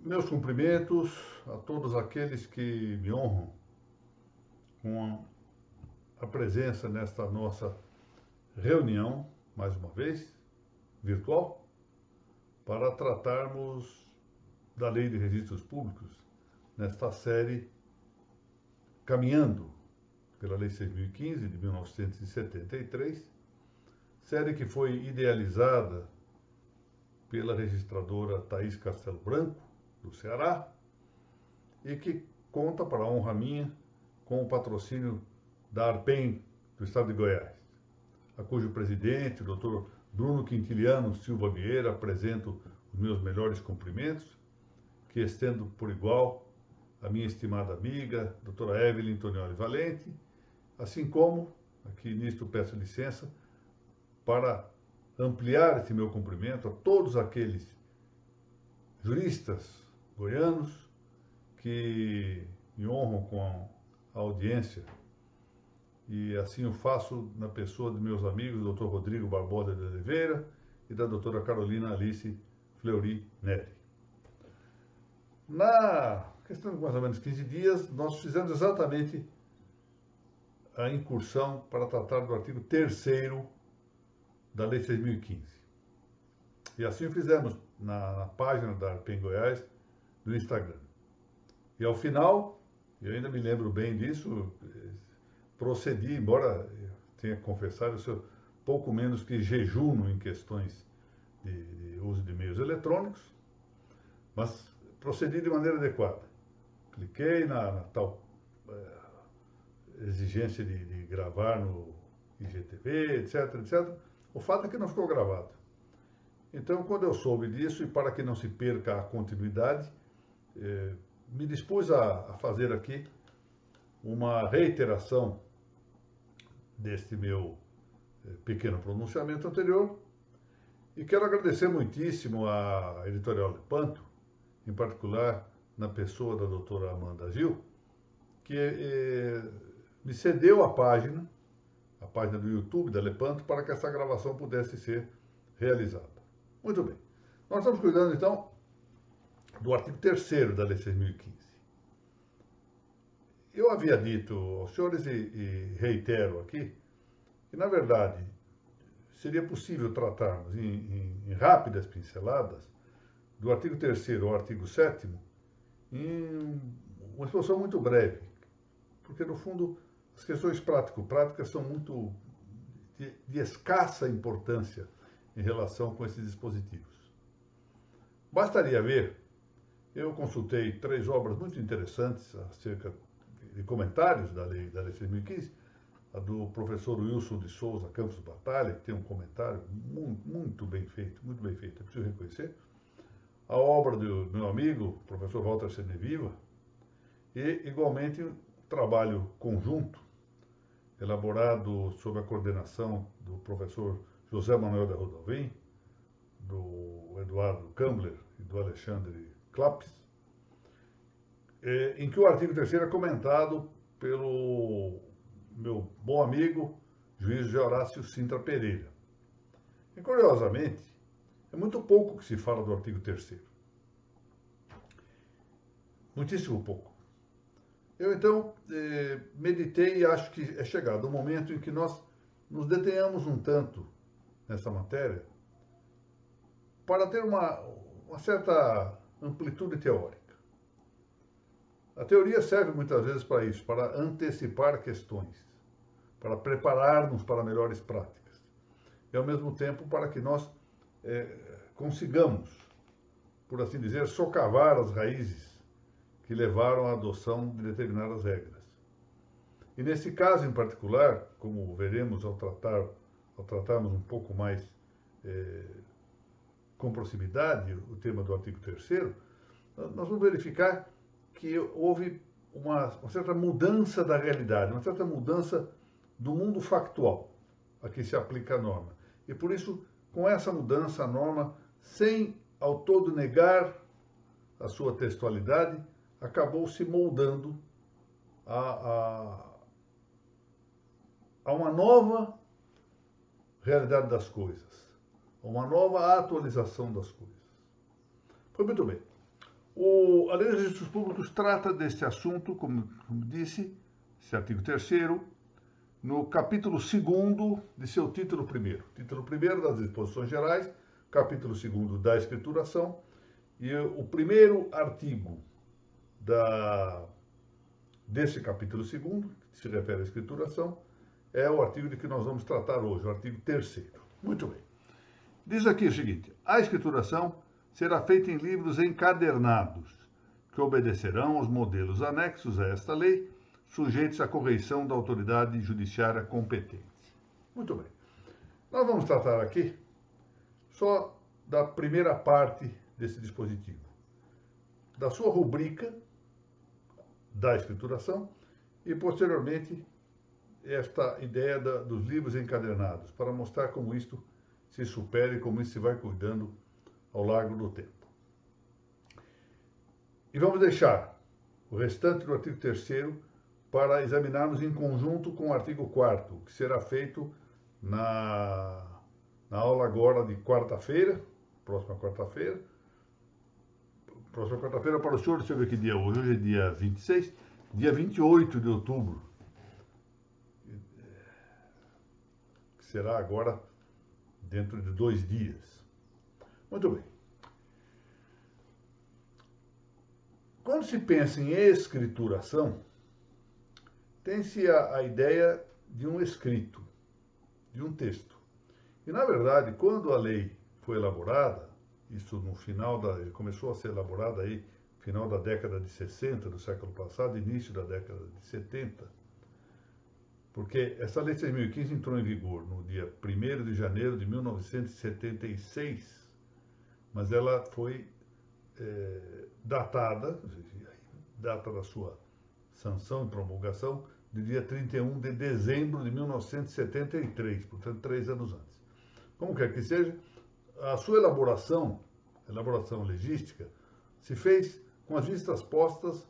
Meus cumprimentos a todos aqueles que me honram com a presença nesta nossa reunião, mais uma vez, virtual, para tratarmos da Lei de Registros Públicos, nesta série Caminhando pela Lei 6.015, de 1973, série que foi idealizada pela registradora Thaís Castelo Branco, do Ceará, e que conta, para a honra minha, com o patrocínio da ARPEN, do estado de Goiás, a cujo presidente, o Dr. Bruno Quintiliano Silva Vieira, apresento os meus melhores cumprimentos, que estendo por igual a minha estimada amiga, doutora Evelyn Tonioli Valente, assim como, aqui nisto peço licença, para ampliar esse meu cumprimento a todos aqueles juristas goianos que me honram com a audiência, e assim o faço na pessoa de meus amigos, o Dr. Rodrigo Barbosa de Oliveira e da doutora Carolina Alice Fleury Neri. Na questão de mais ou menos 15 dias, nós fizemos exatamente a incursão para tratar do artigo 3º da Lei 6.015. E assim fizemos na página da ARPEN Goiás, no Instagram. E ao final, eu ainda me lembro bem disso, procedi, embora eu tenha que confessar, eu sou pouco menos que jejuno em questões de uso de meios eletrônicos, mas procedi de maneira adequada. Cliquei na tal exigência de gravar no IGTV, etc, etc. O fato é que não ficou gravado. Então, quando eu soube disso, e para que não se perca a continuidade, me dispus a fazer aqui uma reiteração deste meu pequeno pronunciamento anterior, e quero agradecer muitíssimo à Editorial Lepanto, em particular na pessoa da doutora Amanda Gil, que me cedeu a página do YouTube da Lepanto, para que essa gravação pudesse ser realizada. Muito bem. Nós estamos cuidando, então, do artigo 3º da Lei 6.015. Eu havia dito aos senhores, e reitero aqui, que, na verdade, seria possível tratarmos em rápidas pinceladas do artigo 3º ao artigo 7º em uma exposição muito breve, porque, no fundo, as questões práticas são muito de escassa importância em relação com esses dispositivos. Bastaria ver, eu consultei 3 obras muito interessantes acerca de comentários da Lei 6.015, a do professor Wilson de Souza Campos Batalha, que tem um comentário muito bem feito, é preciso reconhecer, a obra do meu amigo, professor Walter Seneviva, e, igualmente, um trabalho conjunto, elaborado sob a coordenação do professor José Manuel da Rodalvim, do Eduardo Kambler e do Alexandre Clapes, em que o artigo 3º é comentado pelo meu bom amigo, juiz de Horácio Sintra Pereira. E, curiosamente, é muito pouco que se fala do artigo 3º. Muitíssimo pouco. Eu, então, meditei e acho que é chegado o momento em que nós nos detenhamos um tanto nessa matéria para ter uma certa amplitude teórica. A teoria serve muitas vezes para isso, para antecipar questões, para preparar-nos para melhores práticas, e, ao mesmo tempo, para que nós consigamos, por assim dizer, socavar as raízes que levaram à adoção de determinadas regras. E nesse caso em particular, como veremos ao tratarmos um pouco mais com proximidade o tema do artigo 3º, nós vamos verificar que houve uma certa mudança da realidade, uma certa mudança do mundo factual a que se aplica a norma. E por isso, com essa mudança, a norma, sem ao todo negar a sua textualidade, acabou se moldando a uma nova realidade das coisas, a uma nova atualização das coisas. Pois muito bem. A Lei dos Registros Públicos trata deste assunto, como disse, esse artigo 3º, no capítulo 2º de seu título 1º. Título 1º das disposições gerais, capítulo 2º da escrituração, e o primeiro artigo desse capítulo 2º, que se refere à escrituração, é o artigo de que nós vamos tratar hoje, o artigo 3º. Muito bem. Diz aqui o seguinte: a escrituração será feita em livros encadernados, que obedecerão aos modelos anexos a esta lei, sujeitos à correição da autoridade judiciária competente. Muito bem. Nós vamos tratar aqui só da primeira parte desse dispositivo, da sua rubrica da escrituração e, posteriormente, esta ideia dos livros encadernados, para mostrar como isto se supera e como isso se vai cuidando ao largo do tempo. E vamos deixar o restante do artigo 3º para examinarmos em conjunto com o artigo 4º, que será feito na aula agora de quarta-feira, próxima quarta-feira para o senhor, deixa eu ver que dia é hoje, hoje é dia 26, dia 28 de outubro, que será agora dentro de 2 dias. Muito bem. Quando se pensa em escrituração, tem-se a ideia de um escrito, de um texto. E, na verdade, quando a lei foi elaborada, isso no final começou a ser elaborada aí, final da década de 60 do século passado, início da década de 70, porque essa lei de 6.015 entrou em vigor no dia 1º de janeiro de 1976, mas ela foi datada, data da sua sanção e promulgação, de dia 31 de dezembro de 1973, portanto, 3 anos antes. Como quer que seja, a sua elaboração legística, se fez com as vistas postas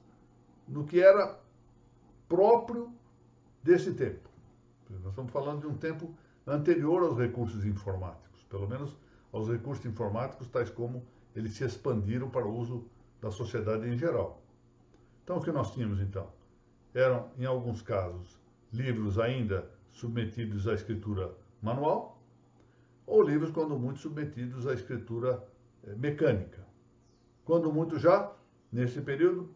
no que era próprio desse tempo. Nós estamos falando de um tempo anterior aos recursos informáticos, pelo menos aos recursos informáticos tais como eles se expandiram para o uso da sociedade em geral. Então, o que nós tínhamos, então? Eram, em alguns casos, livros ainda submetidos à escritura manual, ou livros, quando muito, submetidos à escritura mecânica. Quando muito já, nesse período,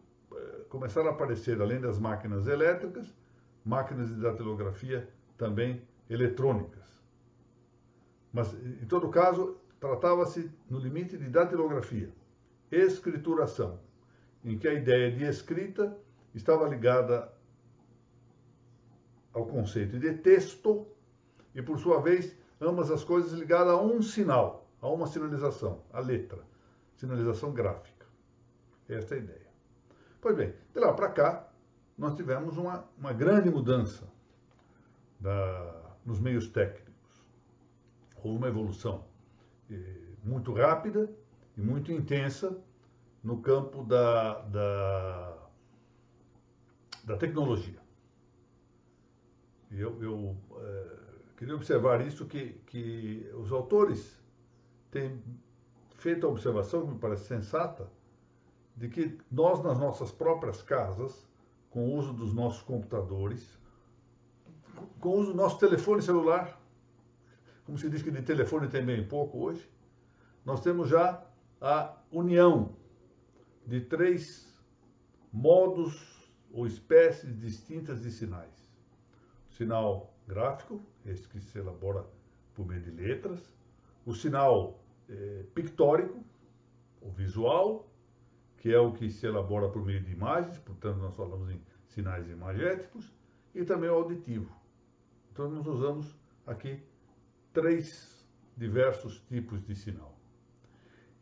começaram a aparecer, além das máquinas elétricas, máquinas de datilografia também eletrônicas. Mas, em todo caso, tratava-se no limite de datilografia, escrituração, em que a ideia de escrita estava ligada ao conceito de texto e, por sua vez, ambas as coisas ligadas a um sinal, a uma sinalização, a letra, sinalização gráfica. Esta é a ideia. Pois bem, de lá para cá, nós tivemos uma grande mudança nos meios técnicos. Houve uma evolução muito rápida e muito intensa no campo da tecnologia. E eu queria observar isso, que os autores têm feito a observação, que me parece sensata, de que nós, nas nossas próprias casas, com o uso dos nossos computadores, com o uso do nosso telefone celular, como se diz que de telefone tem bem pouco hoje, nós temos já a união de 3 modos ou espécies distintas de sinais. O sinal gráfico, esse que se elabora por meio de letras, o sinal pictórico, ou visual, que é o que se elabora por meio de imagens, portanto nós falamos em sinais imagéticos, e também o auditivo. Então nós usamos aqui 3 diversos tipos de sinal.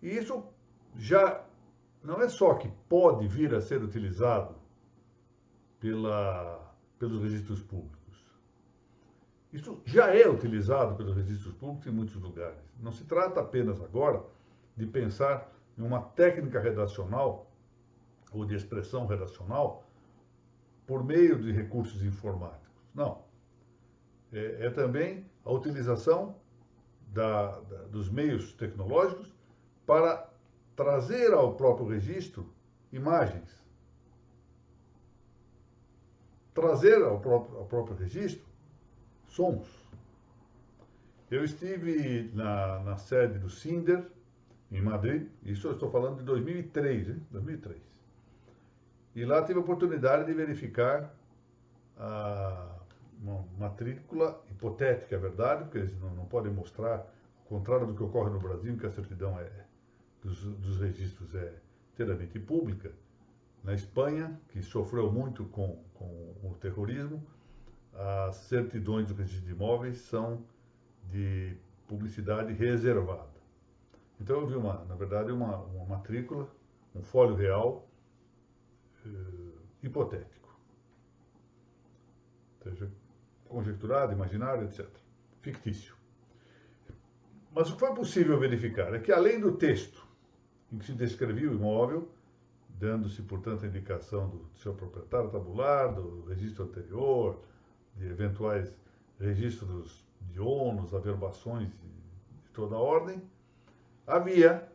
E isso já não é só que pode vir a ser utilizado pelos registros públicos. Isso já é utilizado pelos registros públicos em muitos lugares. Não se trata apenas agora de pensar em uma técnica redacional ou de expressão redacional por meio de recursos informáticos. Não. É também a utilização dos meios tecnológicos para trazer ao próprio registro imagens, trazer ao próprio registro sons. Eu estive na sede do Cinder, em Madrid, isso eu estou falando de 2003, hein? 2003. E lá tive a oportunidade de verificar uma matrícula hipotética, é verdade, porque eles não podem mostrar, ao contrário do que ocorre no Brasil, que a certidão dos registros é inteiramente pública. Na Espanha, que sofreu muito com o terrorismo, as certidões do registro de imóveis são de publicidade reservada. Então eu vi, na verdade, uma matrícula, um folho real hipotético. Ou seja, conjecturado, imaginário, etc. Fictício. Mas o que foi possível verificar é que, além do texto em que se descrevia o imóvel, dando-se, portanto, a indicação do seu proprietário tabular, do registro anterior, de eventuais registros de ônus, averbações de toda a ordem, havia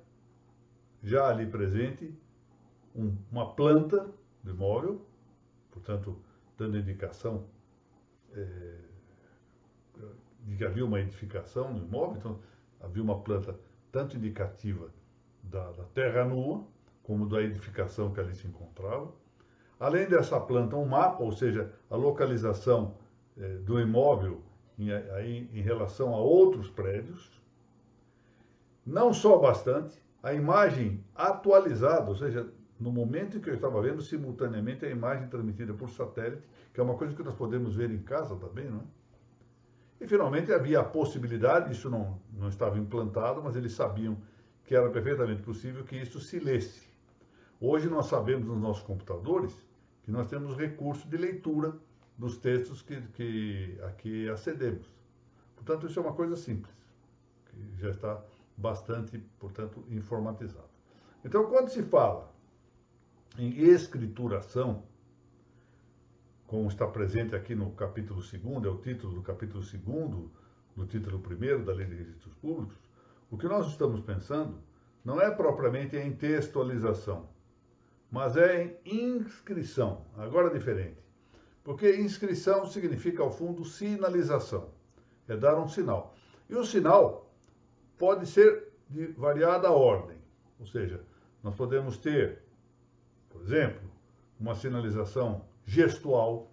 já ali presente uma planta do imóvel, portanto, dando indicação de que havia uma edificação no imóvel, então havia uma planta tanto indicativa da terra nua, como da edificação que ali se encontrava. Além dessa planta, um mapa, ou seja, a localização do imóvel em relação a outros prédios. Não só bastante, a imagem atualizada, ou seja, no momento em que eu estava vendo, simultaneamente a imagem transmitida por satélite, que é uma coisa que nós podemos ver em casa também, não é? E finalmente havia a possibilidade, isso não estava implantado, mas eles sabiam que era perfeitamente possível que isso se lesse. Hoje nós sabemos nos nossos computadores que nós temos recurso de leitura dos textos que aqui acedemos. Portanto, isso é uma coisa simples, que já está bastante, portanto, informatizado. Então, quando se fala em escrituração, como está presente aqui no capítulo 2º, é o título do capítulo 2º, do título 1º da Lei de Registros Públicos, o que nós estamos pensando não é propriamente em textualização, mas é em inscrição. Agora é diferente, porque inscrição significa, ao fundo, sinalização, é dar um sinal. E o sinal pode ser de variada ordem, ou seja, nós podemos ter, por exemplo, uma sinalização gestual,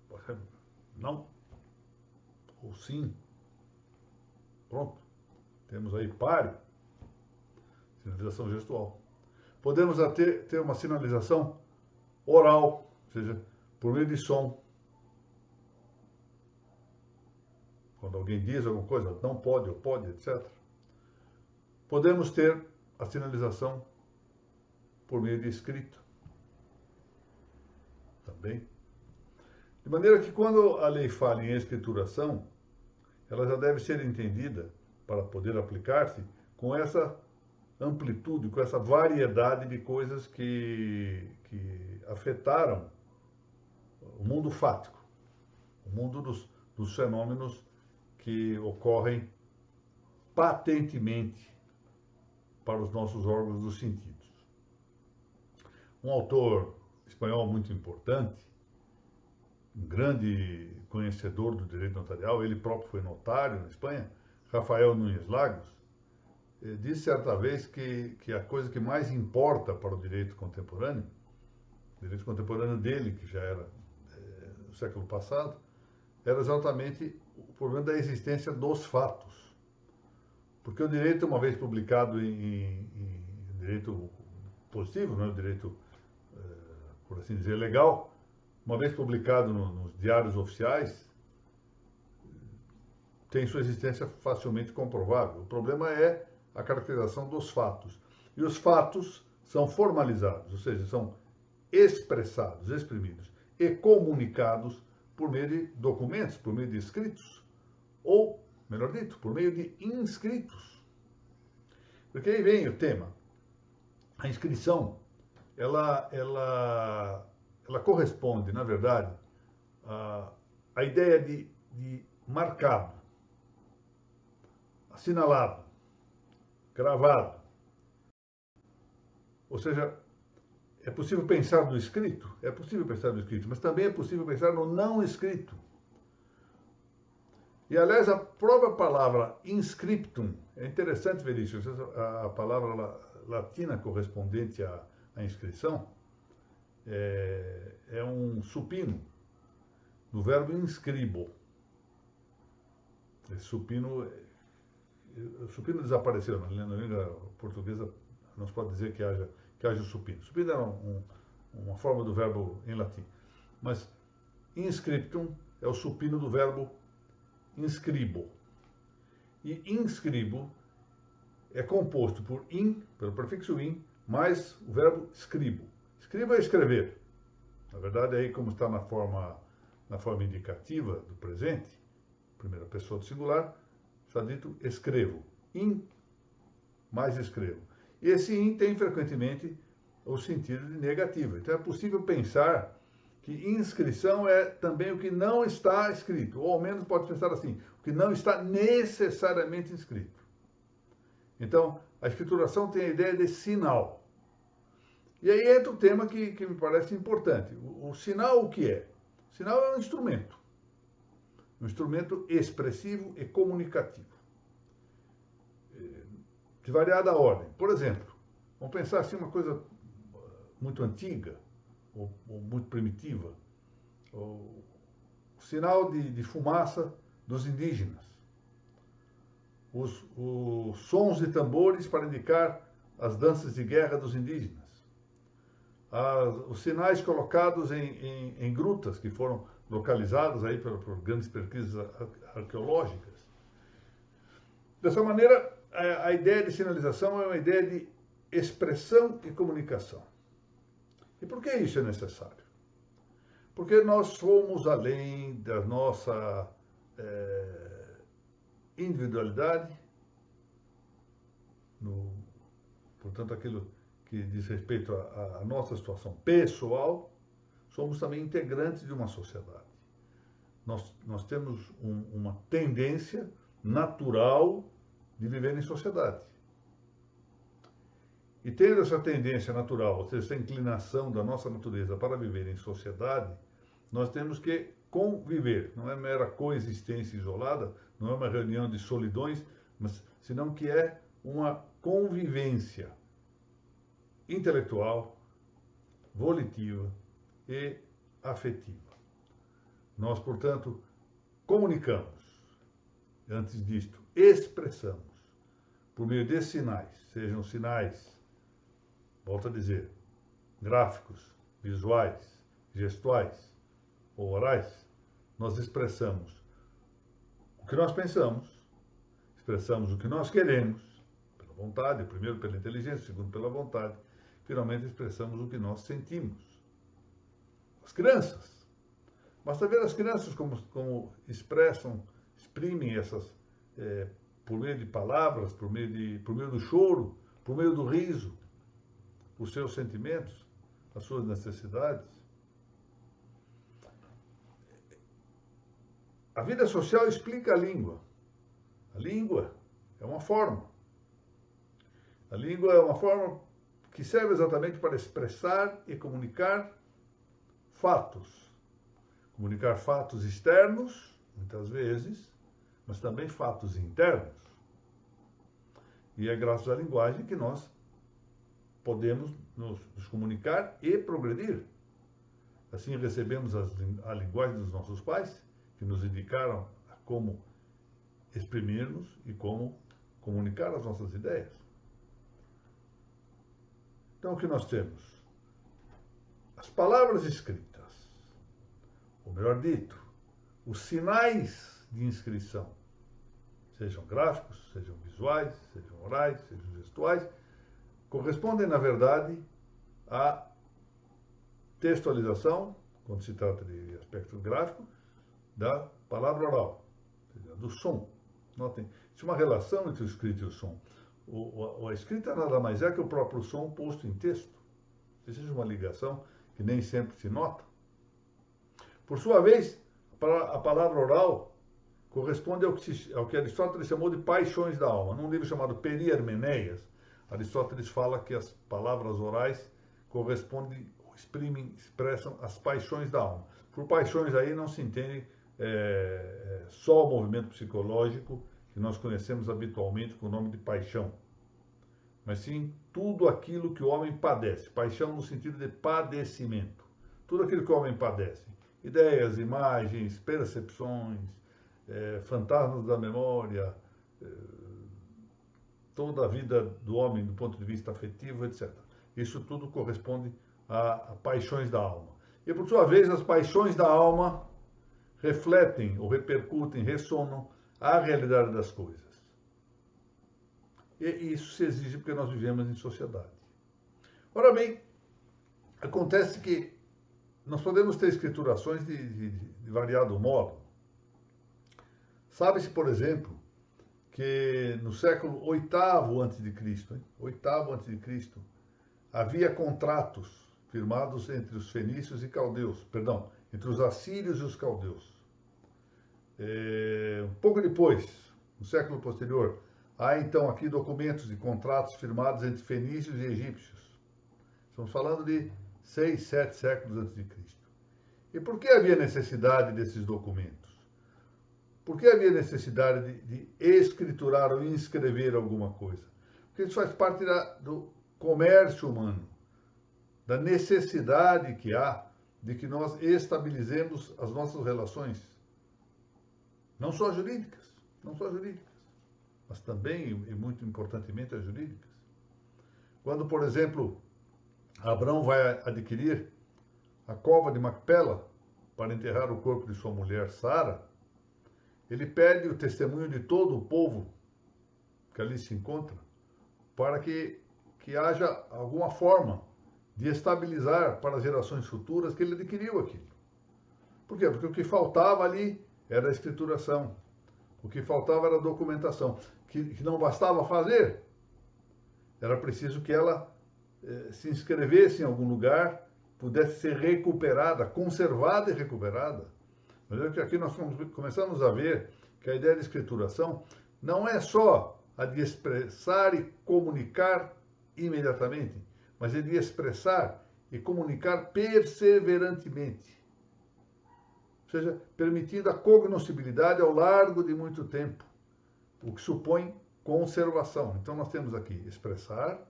por exemplo, não, ou sim, pronto, temos aí pare, sinalização gestual. Podemos até ter uma sinalização oral, ou seja, por meio de som. Quando alguém diz alguma coisa, não pode ou pode, etc. Podemos ter a sinalização por meio de escrito. Também. De maneira que quando a lei fala em escrituração, ela já deve ser entendida, para poder aplicar-se, com essa amplitude, com essa variedade de coisas que afetaram o mundo fático, o mundo dos fenômenos que ocorrem patentemente para os nossos órgãos dos sentidos. Um autor espanhol muito importante, um grande conhecedor do direito notarial, ele próprio foi notário na Espanha, Rafael Núñez Lagos, disse certa vez que a coisa que mais importa para o direito contemporâneo dele, que já era do século passado, era exatamente o problema da existência dos fatos. Porque o direito, uma vez publicado em direito positivo, não é o direito, por assim dizer, legal, uma vez publicado nos diários oficiais, tem sua existência facilmente comprovável. O problema é a caracterização dos fatos. E os fatos são formalizados, ou seja, são expressados, exprimidos e comunicados por meio de documentos, por meio de escritos, ou, melhor dito, por meio de inscritos. Porque aí vem o tema. A inscrição, ela corresponde, na verdade, à ideia de marcado, assinalado, gravado. Ou seja, é possível pensar no escrito? É possível pensar no escrito, mas também é possível pensar no não escrito. E, aliás, a própria palavra inscriptum, é interessante ver isso, a palavra latina correspondente à inscrição é um supino, do verbo inscribo. Esse supino desapareceu na língua portuguesa, não se pode dizer que haja o supino. Supino era uma forma do verbo em latim. Mas inscriptum é o supino do verbo inscribo. E inscribo é composto por in, pelo prefixo in, mais o verbo scribo. Scribo é escrever. Na verdade, aí como está na forma indicativa do presente, primeira pessoa do singular, está dito escrevo. In mais escrevo. E esse in tem frequentemente o sentido de negativo. Então é possível pensar que inscrição é também o que não está escrito, ou ao menos pode pensar assim, o que não está necessariamente inscrito. Então, a escrituração tem a ideia de sinal. E aí entra o tema que me parece importante. O sinal o que é? O sinal é um instrumento expressivo e comunicativo, de variada ordem. Por exemplo, vamos pensar assim uma coisa muito antiga, ou muito primitiva, o sinal de fumaça dos indígenas, os sons de tambores para indicar as danças de guerra dos indígenas, os sinais colocados em grutas que foram localizadas aí por grandes pesquisas arqueológicas. Dessa maneira, a ideia de sinalização é uma ideia de expressão e comunicação. E por que isso é necessário? Porque nós somos além da nossa individualidade, portanto, aquilo que diz respeito à nossa situação pessoal, somos também integrantes de uma sociedade. Nós temos uma tendência natural de viver em sociedade. E tendo essa tendência natural, ou seja, essa inclinação da nossa natureza para viver em sociedade, nós temos que conviver. Não é mera coexistência isolada, não é uma reunião de solidões, mas senão que é uma convivência intelectual, volitiva e afetiva. Nós, portanto, comunicamos. Antes disto, expressamos por meio de sinais, sejam sinais, volto a dizer, gráficos, visuais, gestuais ou orais, nós expressamos o que nós pensamos, expressamos o que nós queremos, pela vontade, primeiro pela inteligência, segundo pela vontade, finalmente expressamos o que nós sentimos. As crianças, basta ver as crianças como exprimem essas, por meio de palavras, por meio do choro, por meio do riso, os seus sentimentos, as suas necessidades. A vida social explica a língua. A língua é uma forma. A língua é uma forma que serve exatamente para expressar e comunicar fatos. Comunicar fatos externos, muitas vezes, mas também fatos internos. E é graças à linguagem que nós podemos nos comunicar e progredir. Assim recebemos a linguagem dos nossos pais, que nos indicaram como exprimirmos e como comunicar as nossas ideias. Então, o que nós temos? As palavras escritas, ou melhor dito, os sinais de inscrição, sejam gráficos, sejam visuais, sejam orais, sejam gestuais, correspondem, na verdade, à textualização, quando se trata de aspecto gráfico, da palavra oral, do som. Notem, existe uma relação entre o escrito e o som. A escrita nada mais é que o próprio som posto em texto. Existe uma ligação que nem sempre se nota. Por sua vez, a palavra oral corresponde ao que Aristóteles chamou de paixões da alma. Num livro chamado Peri Hermeneias, Aristóteles fala que as palavras orais correspondem, expressam as paixões da alma. Por paixões aí não se entende só o movimento psicológico que nós conhecemos habitualmente com o nome de paixão, mas sim tudo aquilo que o homem padece. Paixão no sentido de padecimento. Tudo aquilo que o homem padece. Ideias, imagens, percepções, fantasmas da memória, toda a vida do homem do ponto de vista afetivo, etc. Isso tudo corresponde a paixões da alma. E, por sua vez, as paixões da alma refletem, ou repercutem, ressonam a realidade das coisas. E isso se exige porque nós vivemos em sociedade. Ora bem, acontece que nós podemos ter escriturações de variado modo. Sabe-se, por exemplo, que no século VIII a.C., havia contratos firmados entre os fenícios e caldeus, perdão, entre os assírios e os caldeus. Um pouco depois, no século posterior, há então aqui documentos de contratos firmados entre fenícios e egípcios. Estamos falando de 6, 7 séculos antes de Cristo. E por que havia necessidade desses documentos? Por que havia necessidade de escriturar ou inscrever alguma coisa? Porque isso faz parte do comércio humano, da necessidade que há de que nós estabilizemos as nossas relações, não só jurídicas, mas também, e muito importantemente, as jurídicas. Quando, por exemplo, Abrão vai adquirir a cova de Macpela para enterrar o corpo de sua mulher Sara, ele pede o testemunho de todo o povo que ali se encontra para que haja alguma forma de estabilizar para as gerações futuras que ele adquiriu aquilo. Por quê? Porque o que faltava ali era a escrituração. O que faltava era a documentação. Que não bastava fazer. Era preciso que ela se inscrevesse em algum lugar, pudesse ser recuperada, conservada e recuperada. Mas é que aqui nós começamos a ver que a ideia de escrituração não é só a de expressar e comunicar imediatamente, mas é de expressar e comunicar perseverantemente. Ou seja, permitindo a cognoscibilidade ao largo de muito tempo, o que supõe conservação. Então nós temos aqui expressar,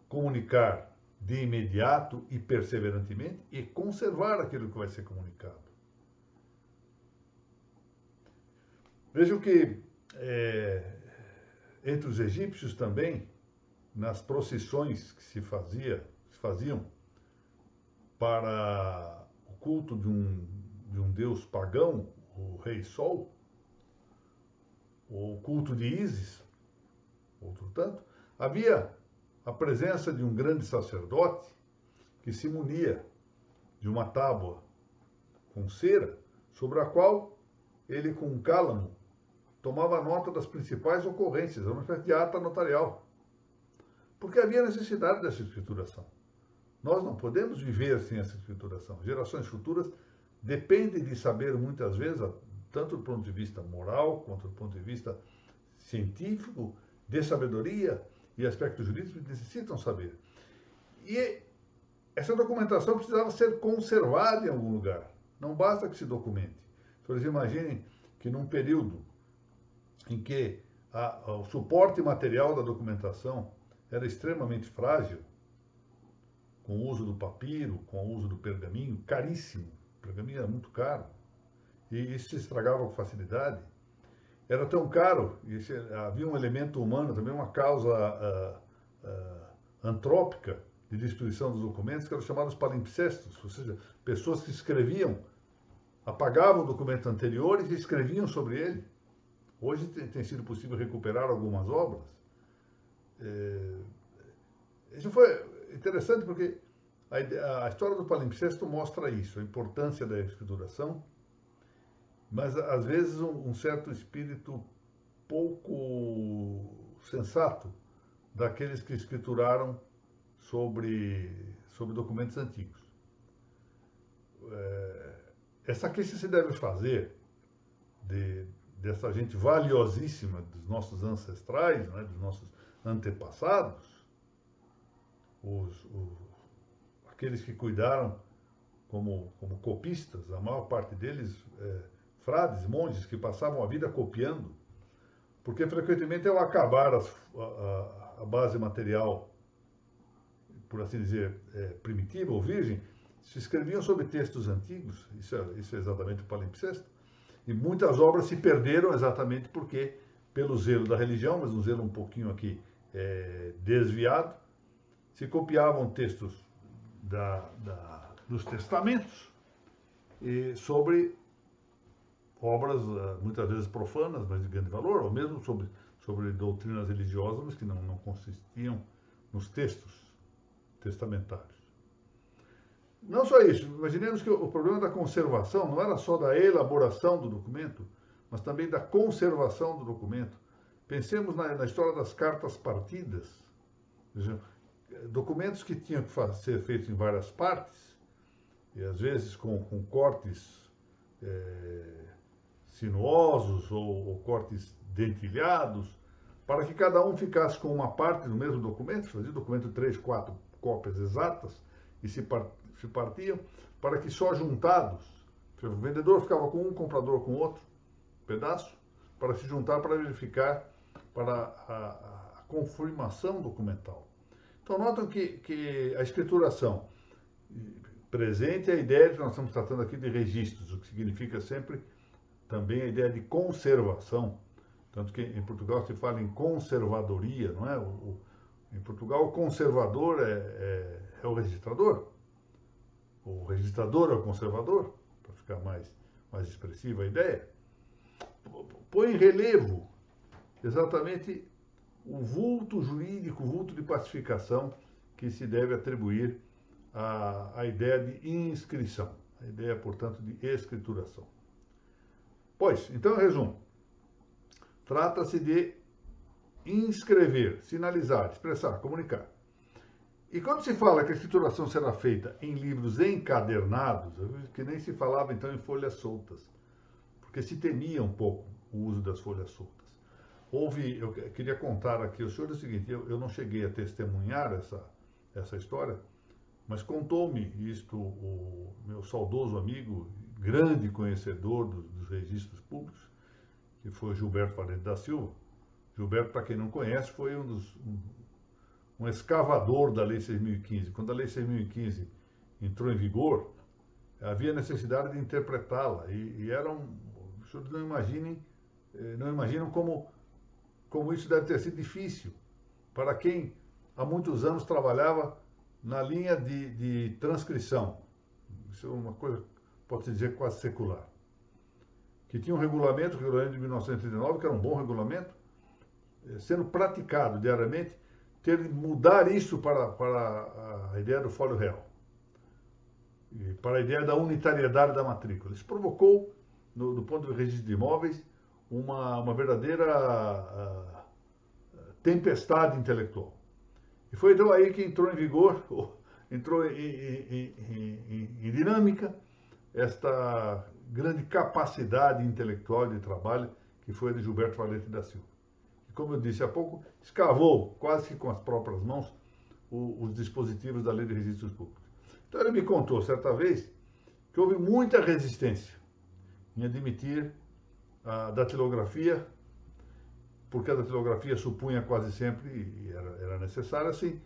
comunicar de imediato e perseverantemente e conservar aquilo que vai ser comunicado. Vejam que entre os egípcios também, nas procissões que se faziam para o culto de um deus pagão, o rei Sol, ou o culto de Ísis, outro tanto, havia a presença de um grande sacerdote que se munia de uma tábua com cera, sobre a qual ele, com um cálamo, tomava nota das principais ocorrências, uma espécie de ata notarial. Porque havia necessidade dessa escrituração. Nós não podemos viver sem essa escrituração. Gerações futuras dependem de saber, muitas vezes, tanto do ponto de vista moral, quanto do ponto de vista científico, de sabedoria e aspectos jurídicos, necessitam saber. E essa documentação precisava ser conservada em algum lugar. Não basta que se documente. Vocês imaginem que num período em que o suporte material da documentação era extremamente frágil, com o uso do papiro, com o uso do pergaminho, caríssimo. O pergaminho era muito caro. E isso se estragava com facilidade. Era tão caro, e havia um elemento humano, também uma causa antrópica de destruição dos documentos, que eram chamados palimpsestos, ou seja, pessoas que escreviam, apagavam o documento anterior e escreviam sobre ele. Hoje tem sido possível recuperar algumas obras. Isso foi interessante porque a história do palimpsesto mostra isso, a importância da escrituração, mas às vezes um certo espírito pouco sensato daqueles que escrituraram sobre documentos antigos. Essa queixa se deve fazer dessa gente valiosíssima dos nossos ancestrais, né, dos nossos antepassados, aqueles que cuidaram como copistas, a maior parte deles frades, monges, que passavam a vida copiando, porque frequentemente ao acabar a base material, por assim dizer, primitiva ou virgem, se escreviam sobre textos antigos, isso é exatamente o palimpsesto, e muitas obras se perderam exatamente porque, pelo zelo da religião, mas um zelo um pouquinho aqui desviado, se copiavam textos dos testamentos sobre obras muitas vezes profanas, mas de grande valor, ou mesmo sobre doutrinas religiosas, mas que não consistiam nos textos testamentários. Não só isso, imaginemos que o problema da conservação não era só da elaboração do documento, mas também da conservação do documento. Pensemos na história das cartas partidas, documentos que tinham que ser feitos em várias partes, e às vezes com cortes sinuosos ou cortes dentilhados, para que cada um ficasse com uma parte do mesmo documento, fazia o documento 3, 4 cópias exatas, e se partiam, para que só juntados, o vendedor ficava com um, o comprador com outro pedaço, para se juntar para verificar para a confirmação documental. Então notam que a escrituração presente a ideia de que nós estamos tratando aqui de registros, o que significa sempre também a ideia de conservação, tanto que em Portugal se fala em conservadoria, não é? Em Portugal o conservador é o registrador, o registrador é o conservador, para ficar mais expressiva a ideia, põe em relevo exatamente o vulto jurídico, o vulto de pacificação que se deve atribuir à ideia de inscrição, a ideia, portanto, de escrituração. Pois, então, em resumo, trata-se de inscrever, sinalizar, expressar, comunicar. E quando se fala que a escrituração será feita em livros encadernados, que nem se falava então em folhas soltas, porque se temia um pouco o uso das folhas soltas. Eu queria contar aqui ao senhor o seguinte, eu não cheguei a testemunhar essa história, mas contou-me isto o meu saudoso amigo, grande conhecedor dos registros públicos, que foi Gilberto Valente da Silva. Gilberto, para quem não conhece, foi um escavador da Lei 6.015. Quando a Lei 6.015 entrou em vigor, havia necessidade de interpretá-la. E os senhores não imaginam como isso deve ter sido difícil para quem há muitos anos trabalhava na linha de transcrição. Isso é uma coisa, pode-se dizer, quase secular. Que tinha um regulamento, o regulamento de 1939, que era um bom regulamento, sendo praticado diariamente, ter de mudar isso para a ideia do fólio real, e para a ideia da unitariedade da matrícula. Isso provocou, do ponto de vista registro de imóveis, uma verdadeira tempestade intelectual. E foi então aí que entrou em vigor, entrou em dinâmica, esta grande capacidade intelectual de trabalho que foi a de Gilberto Valente da Silva. E como eu disse há pouco, escavou quase que com as próprias mãos os dispositivos da Lei de Registros Públicos. Então ele me contou certa vez que houve muita resistência em admitir a datilografia, porque a datilografia supunha quase sempre, e era necessário assim,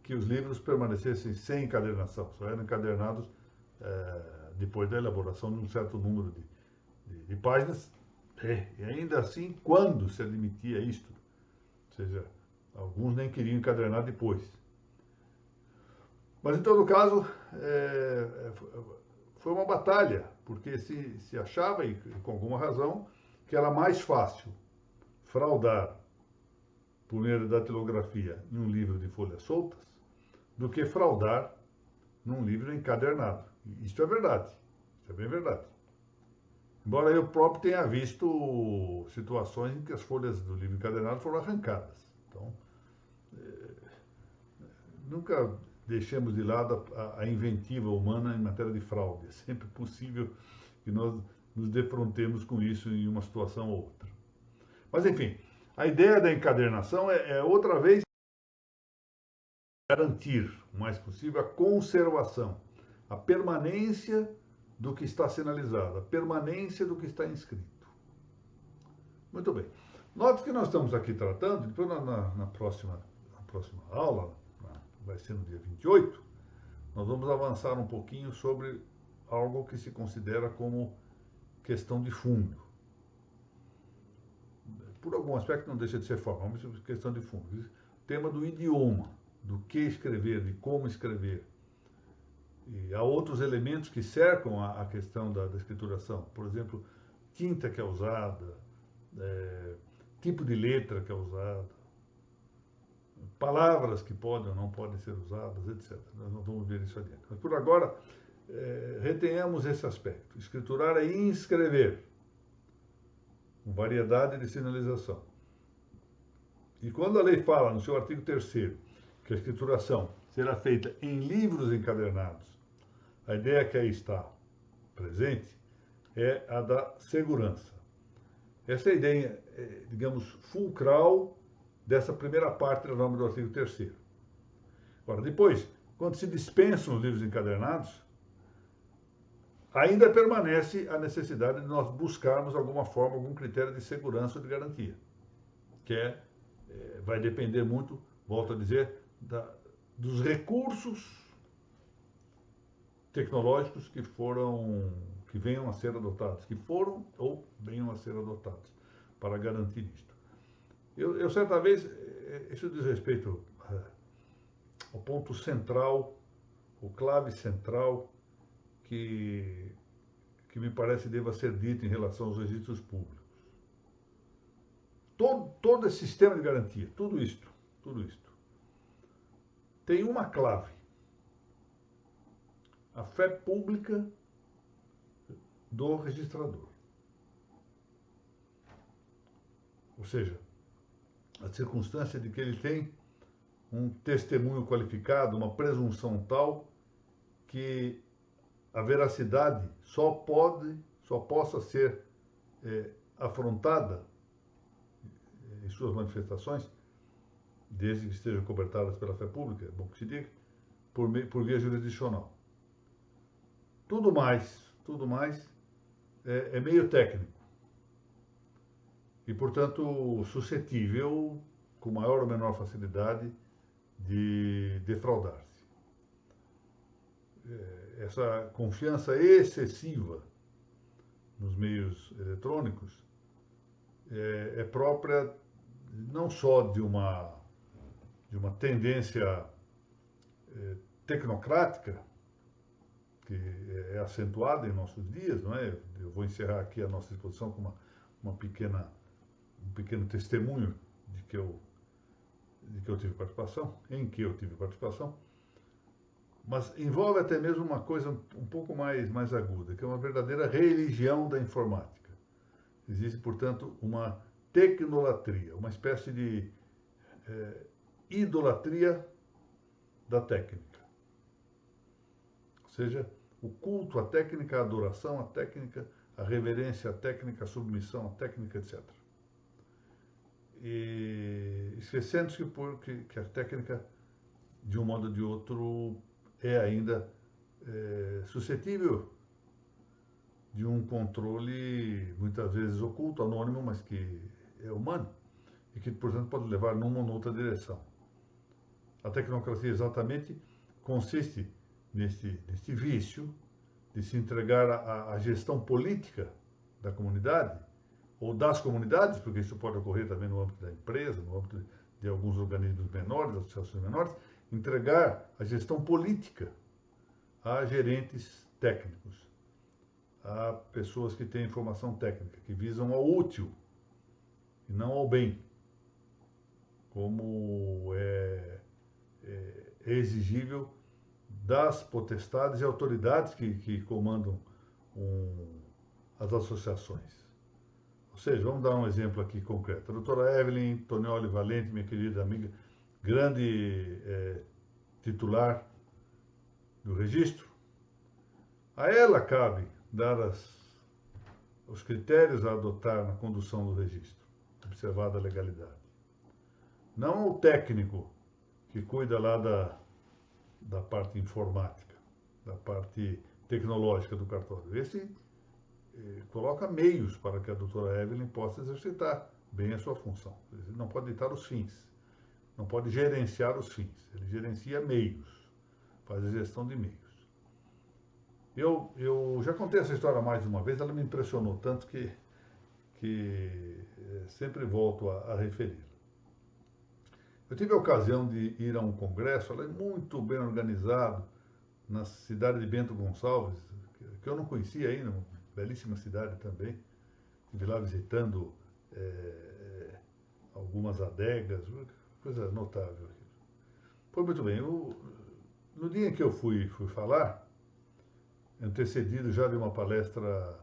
que os livros permanecessem sem encadernação, só eram encadernados depois da elaboração de um certo número de páginas, e ainda assim, quando se admitia isto, ou seja, alguns nem queriam encadernar depois. Mas em todo caso, foi uma batalha, porque se achava, e com alguma razão, que era mais fácil fraudar por meio da datilografia em um livro de folhas soltas do que fraudar num livro encadernado. Isso é verdade, isso é bem verdade. Embora eu próprio tenha visto situações em que as folhas do livro encadernado foram arrancadas. Então, nunca deixemos de lado a inventiva humana em matéria de fraude. É sempre possível que nós nos defrontemos com isso em uma situação ou outra. Mas, enfim, A ideia da encadernação é outra vez garantir o mais possível a conservação, a permanência do que está sinalizado, a permanência do que está inscrito. Muito bem. Note que nós estamos aqui tratando, depois na próxima aula, vai ser no dia 28, nós vamos avançar um pouquinho sobre algo que se considera como questão de fundo. Por algum aspecto não deixa de ser formal, mas é questão de fundo. O tema do idioma, do que escrever, de como escrever. E há outros elementos que cercam a questão da escrituração. Por exemplo, tinta que é usada, tipo de letra que é usada, palavras que podem ou não podem ser usadas, etc. Nós não vamos ver isso adiante. Mas por agora, retenhamos esse aspecto. Escriturar é inscrever, com variedade de sinalização. E quando a lei fala, no seu artigo 3º, que a escrituração será feita em livros encadernados, a ideia que aí está presente é a da segurança. Essa é a ideia, digamos, fulcral dessa primeira parte da norma do artigo 3º. Agora, depois, quando se dispensam os livros encadernados, ainda permanece a necessidade de nós buscarmos alguma forma, algum critério de segurança ou de garantia, que vai depender muito, volto a dizer, dos recursos tecnológicos que venham a ser adotados, que foram ou venham a ser adotados, para garantir isto. Eu certa vez, isso diz respeito ao ponto central, o clave central, que me parece deva ser dito em relação aos registros públicos. Todo esse sistema de garantia, tudo isto, tem uma clave: a fé pública do registrador. Ou seja, a circunstância de que ele tem um testemunho qualificado, uma presunção tal que a veracidade só possa ser afrontada em suas manifestações, desde que estejam cobertadas pela fé pública, é bom que se diga, por via jurisdicional. Tudo mais é meio técnico e, portanto, suscetível, com maior ou menor facilidade, de defraudar-se. Essa confiança excessiva nos meios eletrônicos é própria não só de uma tendência tecnocrática, que é acentuada em nossos dias, não é? Eu vou encerrar aqui a nossa exposição com um pequeno testemunho em que eu tive participação, mas envolve até mesmo uma coisa um pouco mais aguda, que é uma verdadeira religião da informática. Existe, portanto, uma tecnolatria, uma espécie de idolatria da técnica. Ou seja, o culto à técnica, a adoração à técnica, a reverência à técnica, a submissão à técnica, etc. E esquecendo-se que a técnica, de um modo ou de outro, é ainda suscetível de um controle, muitas vezes oculto, anônimo, mas que é humano, e que, portanto, pode levar numa ou noutra direção. A tecnocracia exatamente consiste neste vício de se entregar à gestão política da comunidade, ou das comunidades, porque isso pode ocorrer também no âmbito da empresa, no âmbito de alguns organismos menores, associações menores, entregar a gestão política a gerentes técnicos, a pessoas que têm formação técnica, que visam ao útil e não ao bem, como é exigível das potestades e autoridades que comandam as associações. Ou seja, vamos dar um exemplo aqui concreto. A doutora Evelyn Tonioli Valente, minha querida amiga, grande titular do registro, a ela cabe dar os critérios a adotar na condução do registro. observada a legalidade. Não o técnico que cuida lá da parte informática, da parte tecnológica do cartório. Esse coloca meios para que a doutora Evelyn possa exercitar bem a sua função. Ele não pode ditar os fins, não pode gerenciar os fins. Ele gerencia meios, faz a gestão de meios. Eu já contei essa história mais de uma vez, ela me impressionou tanto que sempre volto a referi-la. Eu tive a ocasião de ir a um congresso, ela é muito bem organizado, na cidade de Bento Gonçalves, que eu não conhecia ainda, uma belíssima cidade também. Estive lá visitando algumas adegas, coisa notável. Foi muito bem. No dia em que eu fui falar, antecedido já de uma palestra,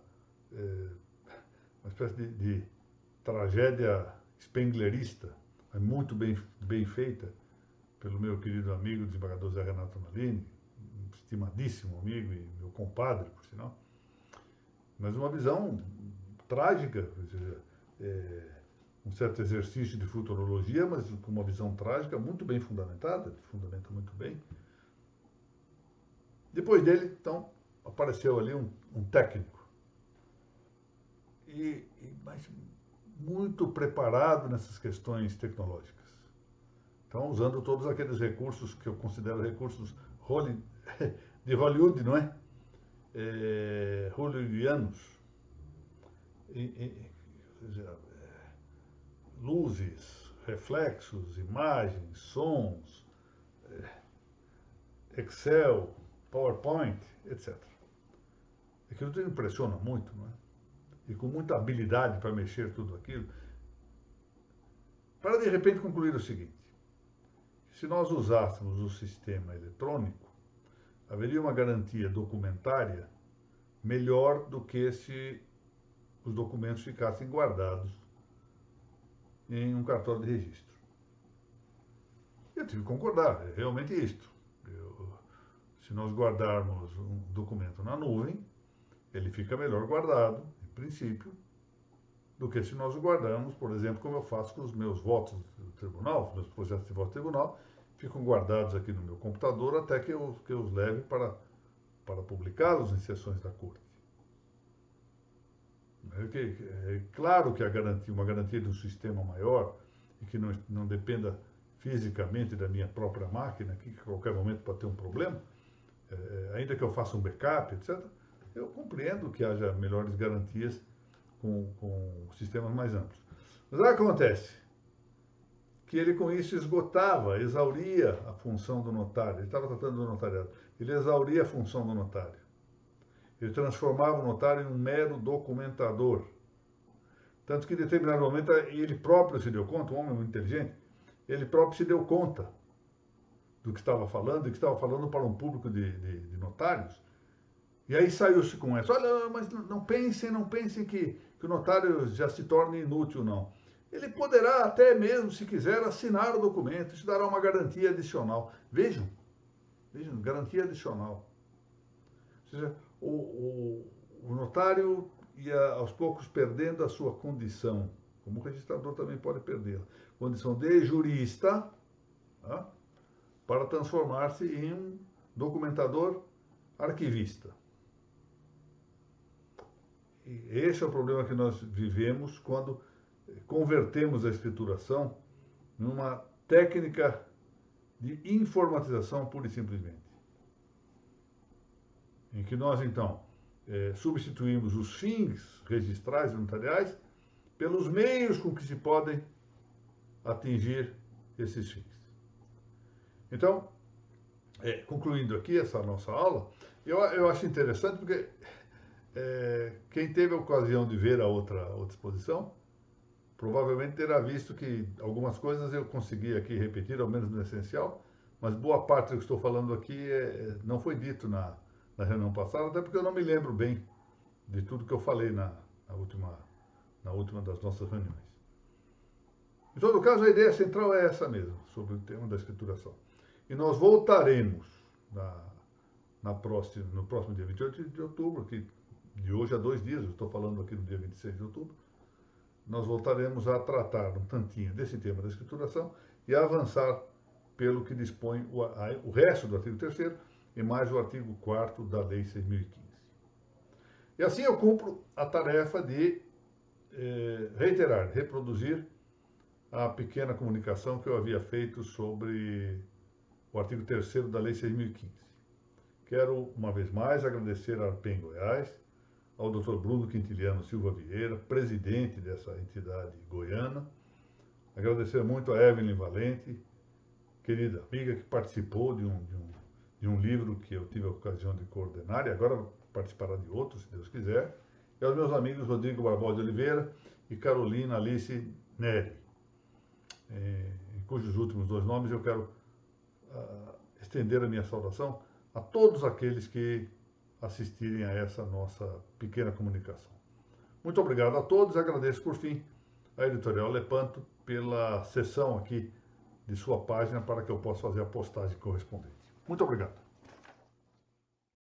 uma espécie de tragédia spenglerista, muito bem feita, pelo meu querido amigo, o desembargador Zé Renato Malini, um estimadíssimo amigo e meu compadre, por sinal. Mas uma visão trágica, ou seja, um certo exercício de futurologia, mas com uma visão trágica muito bem fundamentada, fundamenta muito bem. Depois dele, então, apareceu ali um técnico, mas muito preparado nessas questões tecnológicas. Então, usando todos aqueles recursos que eu considero recursos de Hollywood, não é? Hollywoodianos. Luzes, reflexos, imagens, sons, Excel, PowerPoint, etc. Aquilo tudo impressiona muito, não é? E com muita habilidade para mexer tudo aquilo, para de repente concluir o seguinte: se nós usássemos o sistema eletrônico, haveria uma garantia documentária melhor do que se os documentos ficassem guardados em um cartório de registro. Eu tive que concordar, é realmente isto. Se nós guardarmos um documento na nuvem, ele fica melhor guardado, em princípio, do que se nós o guardarmos, por exemplo, como eu faço com os meus votos do tribunal, meus projetos de voto do tribunal, ficam guardados aqui no meu computador até que eu os leve para publicá-los em sessões da corte. É claro que uma garantia de um sistema maior e que não dependa fisicamente da minha própria máquina, que a qualquer momento pode ter um problema, ainda que eu faça um backup, etc., eu compreendo que haja melhores garantias com sistemas mais amplos. Mas acontece que ele com isso exauria a função do notário. Ele estava tratando do notariado. Ele exauria a função do notário. Ele transformava o notário em um mero documentador. Tanto que em determinado momento ele próprio se deu conta, um homem muito inteligente, ele próprio se deu conta do que estava falando, e que estava falando para um público de notários. E aí saiu-se com essa: olha, mas não pensem que o notário já se torne inútil, não. Ele poderá até mesmo, se quiser, assinar o documento, isso dará uma garantia adicional. Vejam, garantia adicional. Ou seja, o notário ia aos poucos perdendo a sua condição, como o registrador também pode perder, condição de jurista, tá? Para transformar-se em um documentador arquivista. E esse é o problema que nós vivemos quando convertemos a escrituração numa técnica de informatização pura e simplesmente. Em que nós, então, substituímos os fins registrais e notariais pelos meios com que se podem atingir esses fins. Então, concluindo aqui essa nossa aula, eu acho interessante porque quem teve a ocasião de ver a outra exposição, provavelmente terá visto que algumas coisas eu consegui aqui repetir, ao menos no essencial, mas boa parte do que estou falando aqui não foi dito na reunião passada, até porque eu não me lembro bem de tudo que eu falei na última das nossas reuniões. Em todo caso, a ideia central é essa mesmo, sobre o tema da escrituração. E nós voltaremos no próximo dia 28 de outubro, que de hoje a 2 dias, eu estou falando aqui no dia 26 de outubro, nós voltaremos a tratar um tantinho desse tema da escrituração e a avançar pelo que dispõe o resto do artigo 3º e mais o artigo 4º da Lei 6.015. E assim eu cumpro a tarefa de reiterar, reproduzir a pequena comunicação que eu havia feito sobre o artigo 3º da Lei 6.015. Quero, uma vez mais, agradecer à ARPEN Goiás, ao Dr. Bruno Quintiliano Silva Vieira, presidente dessa entidade goiana. Agradecer muito a Evelyn Valente, querida amiga, que participou de um livro que eu tive a ocasião de coordenar e agora participará de outro, se Deus quiser. E aos meus amigos Rodrigo Barbosa de Oliveira e Carolina Alice Neri, em cujos últimos 2 nomes eu quero estender a minha saudação a todos aqueles que assistirem a essa nossa pequena comunicação. Muito obrigado a todos, agradeço por fim a Editorial Lepanto pela cessão aqui de sua página para que eu possa fazer a postagem correspondente. Muito obrigado.